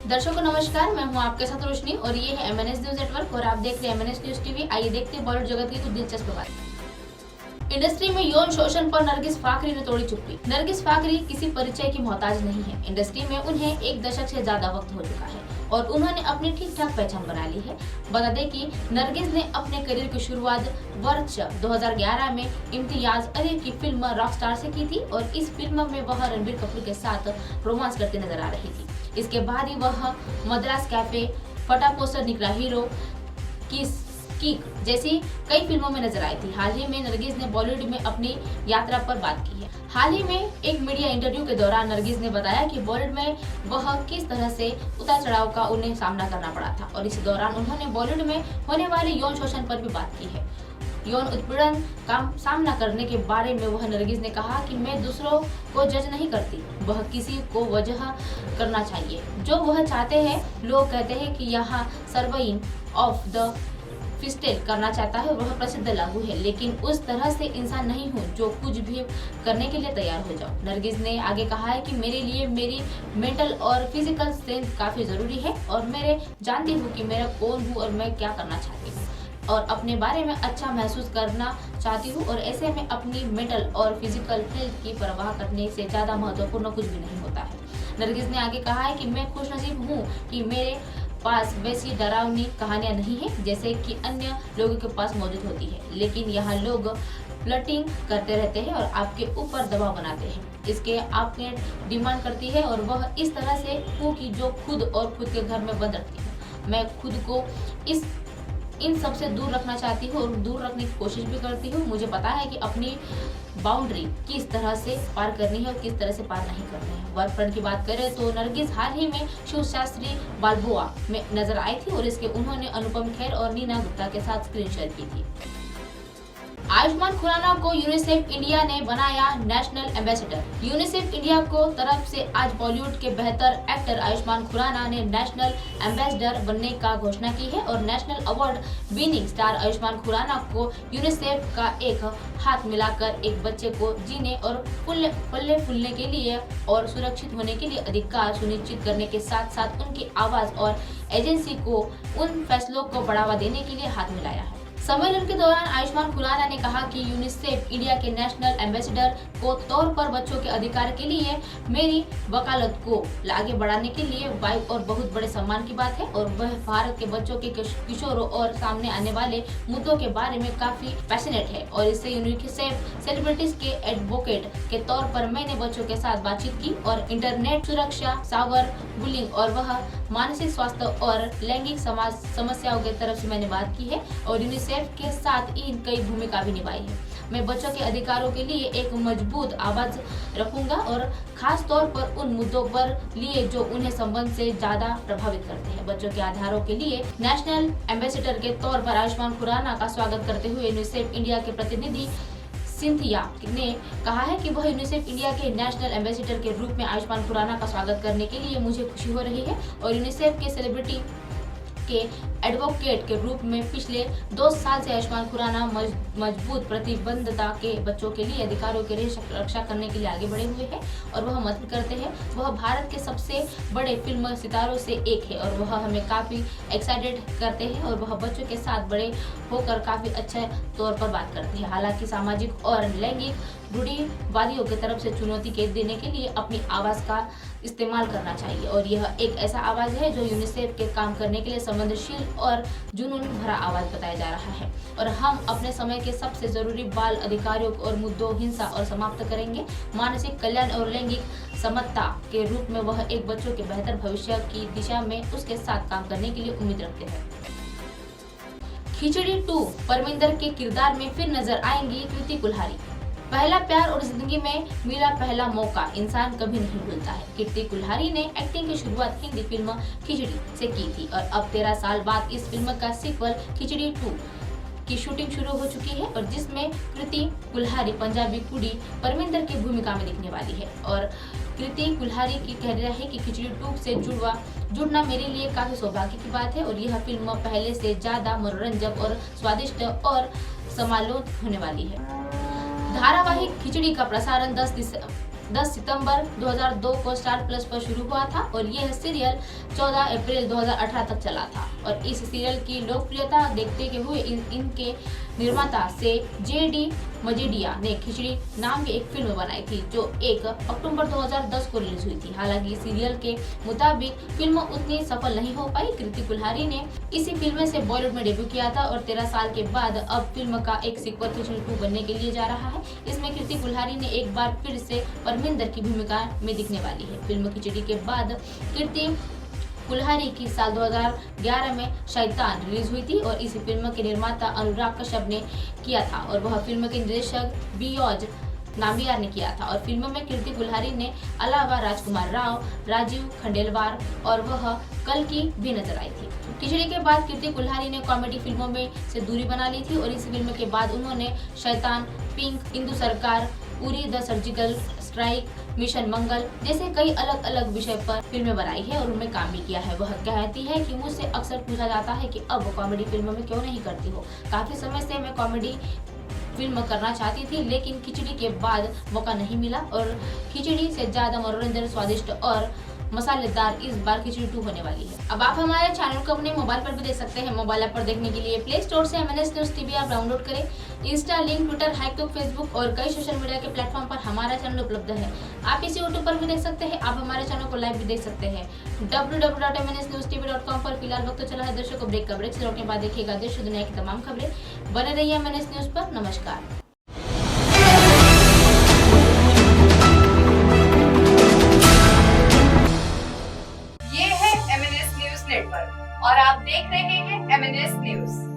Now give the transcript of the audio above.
दर्शकों नमस्कार, मैं हूं आपके साथ रोशनी और ये है MNS न्यूज नेटवर्क और आप देख रहे हैं MNS न्यूज टीवी। आइए देखते हैं बॉलीवुड जगत की कुछ दिलचस्प बात। इंडस्ट्री में यौन शोषण पर नरगिस फाकरी ने तोड़ी चुप्पी। नरगिस फाकरी किसी परिचय की मोहताज नहीं है। इंडस्ट्री में उन्हें 1 दशक से ज्यादा वक्त हो चुका है और उन्होंने अपनी ठीक ठाक पहचान बना ली है। बता दें कि नरगिस ने अपने करियर की शुरुआत वर्ष 2011 में इम्तियाज अली की फिल्म रॉकस्टार से की थी और इस फिल्म में वह रणबीर कपूर के साथ रोमांस करते नजर आ रही थी। इसके बाद ही वह मद्रास कैफे, फटा पोस्टर, निकला हीरो, किक जैसी कई फिल्मों में नजर आई थी। हाल ही में नरगिस ने बॉलीवुड में अपनी यात्रा पर बात की है। हाल ही में एक मीडिया इंटरव्यू के दौरान नरगिस ने बताया कि बॉलीवुड में वह किस तरह से उतार चढ़ाव का उन्हें सामना करना पड़ा था और इसी दौरान उन्होंने बॉलीवुड में होने वाले यौन शोषण पर भी बात की है। यौन उत्पीड़न का सामना करने के बारे में वह नरगिस ने कहा कि मैं दूसरों को जज नहीं करती, वह किसी को वजह करना चाहिए जो वह चाहते हैं। लोग कहते हैं कि यहाँ सर्वाइन ऑफ द फिस्टेल करना चाहता है, वह प्रसिद्ध लागू है, लेकिन उस तरह से इंसान नहीं हूँ जो कुछ भी करने के लिए तैयार हो जाओ। नरगिस ने आगे कहा है कि मेरे लिए मेरी मेंटल और फिजिकल स्ट्रेंथ काफी जरूरी है और मैं जानती हूँ कि मैं कौन हूँ और मैं क्या करना चाहती हूँ और अपने बारे में अच्छा महसूस करना चाहती हूँ और ऐसे में अपनी मेंटल और फिजिकल हेल्थ की परवाह करने से ज्यादा महत्वपूर्ण कुछ भी नहीं होता है। नरगिस ने आगे कहा है कि मैं खुशनसीब हूँ कि मेरे पास वैसी डरावनी कहानियां नहीं है जैसे कि अन्य लोगों के पास मौजूद होती है, लेकिन यहाँ लोग फ्लर्टिंग करते रहते हैं और आपके ऊपर दबाव बनाते हैं। इसके आपने डिमांड करती है और वह इस तरह से हूँ कि जो खुद और खुद के घर में बंद रखती हूँ। मैं खुद को इन सब से दूर रखना चाहती हूँ और दूर रखने की कोशिश भी करती हूँ। मुझे पता है कि अपनी बाउंड्री किस तरह से पार करनी है और किस तरह से पार नहीं करनी है। वर्क फ्रंट की बात करें तो नरगिस हाल ही में शिव शास्त्री बाल्बोआ में नजर आई थी और इसके उन्होंने अनुपम खेर और नीना गुप्ता के साथ स्क्रीन शेयर की थी। आयुष्मान खुराना को यूनिसेफ इंडिया ने बनाया नेशनल एम्बेसडर। यूनिसेफ इंडिया को तरफ से आज बॉलीवुड के बेहतर एक्टर आयुष्मान खुराना ने नेशनल एम्बेसडर बनने का घोषणा की है और national award winning star Ayushmann Khurrana को यूनिसेफ का एक हाथ मिलाकर एक बच्चे को जीने और फलने फूलने के लिए और सुरक्षित होने के लिए अधिकार सुनिश्चित करने के साथ साथ उनकी आवाज और एजेंसी को उन फैसलों को बढ़ावा देने के लिए हाथ मिलाया है। सम्मेलन के दौरान आयुष्मान खुराना ने कहा कि यूनिसेफ इंडिया के नेशनल एम्बेसडर को तौर पर बच्चों के अधिकार के लिए मेरी वकालत को आगे बढ़ाने के लिए वाइब और बहुत बड़े सम्मान की बात है और वह भारत के बच्चों के किशोरों और सामने आने वाले मुद्दों के बारे में काफी पैशनेट है और इससे यूनिसेफ सेलिब्रिटीज के एडवोकेट के तौर पर मैंने बच्चों के साथ बातचीत की और इंटरनेट सुरक्षा, साइबर बुलिंग और वह मानसिक स्वास्थ्य और लैंगिक समस्याओं की तरफ से मैंने बात की है और यूनिसेफ के साथ इन कई भूमिका भी निभाई है। मैं बच्चों के अधिकारों के लिए एक मजबूत आवाज रखूंगा और खास तौर पर उन मुद्दों पर लिए जो उन्हें संबंध से ज्यादा प्रभावित करते हैं। बच्चों के अधिकारों के लिए नेशनल एम्बेसडर के तौर पर आयुष्मान खुराना का स्वागत करते हुए यूनिसेफ इंडिया के प्रतिनिधि सिंथिया ने कहा है कि वह यूनिसेफ इंडिया के नेशनल एम्बेसडर के रूप में आयुष्मान खुराना का स्वागत करने के लिए मुझे खुशी हो रही है और यूनिसेफ के सेलिब्रिटी के एडवोकेट के रूप में पिछले 2 साल से आयुष्मान खुराना मजबूत प्रतिबद्धता के बच्चों के लिए अधिकारों की रक्षा करने के लिए आगे बढ़े हुए हैं और वह मदद करते हैं। वह भारत के सबसे बड़े फिल्म सितारों से एक है और वह हमें काफी एक्साइटेड करते हैं और वह बच्चों के साथ बड़े होकर काफी अच्छे तौर पर बात करते हैं। हालांकि सामाजिक और लैंगिक रूढ़िवादियों की तरफ से चुनौती के देने के लिए अपनी आवाज का इस्तेमाल करना चाहिए और यह एक ऐसा आवाज है जो यूनिसेफ के काम करने के लिए संवेदनशील और जुनून भरा आवाज बताया जा रहा है और हम अपने समय के सबसे जरूरी बाल अधिकारों और मुद्दों हिंसा और समाप्त करेंगे। मानसिक कल्याण और लैंगिक समता के रूप में वह एक बच्चों के बेहतर भविष्य की दिशा में उसके साथ काम करने के लिए उम्मीद रखते हैं। खिचड़ी 2 परमिंदर के किरदार में फिर नजर आएंगी कृति कुल्हारी। पहला प्यार और जिंदगी में मिला पहला मौका इंसान कभी नहीं भूलता है। कृति कुल्हारी ने एक्टिंग की शुरुआत हिंदी फिल्म खिचड़ी से की थी और अब 13 साल बाद इस फिल्म का सीक्वल खिचड़ी 2 की शूटिंग शुरू हो चुकी है और जिसमें कृति कुल्हारी पंजाबी कुड़ी परमिंदर की भूमिका में दिखने वाली है और कृति कुल्हारी की कहना है कि खिचड़ी 2 से जुड़ना मेरे लिए काफी सौभाग्य की बात है और यह फिल्म पहले से ज्यादा मनोरंजक और स्वादिष्ट और समालोचित होने वाली है। धारावाहिक खिचड़ी का प्रसारण 10 सितंबर 2002 को स्टार प्लस पर शुरू हुआ था और यह सीरियल 14 अप्रैल 2018 तक चला था और इस सीरियल की लोकप्रियता देखते हुए इनके निर्माता से जेडी मजेडिया ने खिचड़ी नाम की एक फिल्म बनाई थी जो 1 अक्टूबर 2010 को रिलीज हुई थी। हालांकि सीरियल के मुताबिक फिल्म उतनी सफल नहीं हो पाई। कृति कुल्हारी ने इसी फिल्म से बॉलीवुड में डेब्यू किया था और 13 साल के बाद अब फिल्म का एक सीक्वल खिचड़ी 2 बनने के लिए जा रहा है। इसमें कृति कुल्हारी ने एक बार फिर से परमिंदर की भूमिका में दिखने वाली है। फिल्म खिचड़ी के बाद कृति कुल्हारी की साल 2011 में शैतान रिलीज हुई थी और इस फिल्म के निर्माता अनुराग कश्यप ने किया था और वह फिल्म के निर्देशक बियोज नाम्बियार ने किया था और फिल्म में कृति कुल्हारी ने अलावा राजकुमार राव, राजीव खंडेलवाल और वह कल की भी नजर आई थी। खिचड़ी के बाद कृति कुल्हारी ने कॉमेडी फिल्मों में से दूरी बना ली थी और इस फिल्म के बाद उन्होंने शैतान, Pink, Hindu Sarkar, Uri the surgical strike, mission Mangal जैसे कई अलग अलग विषय पर फिल्में बनाई है और उनमें काम भी किया है। वह कहती है कि मुझसे अक्सर पूछा जाता है कि अब कॉमेडी फिल्म में क्यों नहीं करती हो। काफी समय से मैं कॉमेडी फिल्म करना चाहती थी लेकिन खिचड़ी के बाद मौका नहीं मिला और खिचड़ी से ज्यादा मनोरंजन, स्वादिष्ट और मसालेदार इस बार खिचड़ी 2 होने वाली है। अब आप हमारे चैनल को अपने मोबाइल पर भी देख सकते हैं। मोबाइल ऐप पर देखने के लिए प्ले स्टोर से MNS न्यूज टीवी आप डाउनलोड करें। इंस्टा, लिंक, ट्विटर, हैकटॉक, फेसबुक और कई सोशल मीडिया के प्लेटफॉर्म पर हमारा चैनल उपलब्ध है। आप इसे यूट्यूब पर भी देख सकते हैं। आप हमारे चैनल को लाइव भी देख सकते हैं www.mnsnewstv.com पर। फिलहाल वक्त चला है दर्शकों ब्रेक का। ब्रेक से लौटने के बाद देखिएगा देश दुनिया की तमाम खबरें। बने रहिए MNS न्यूज पर। नमस्कार। ये है MNS न्यूज नेटवर्क और आप देख रहे हैं MNS न्यूज।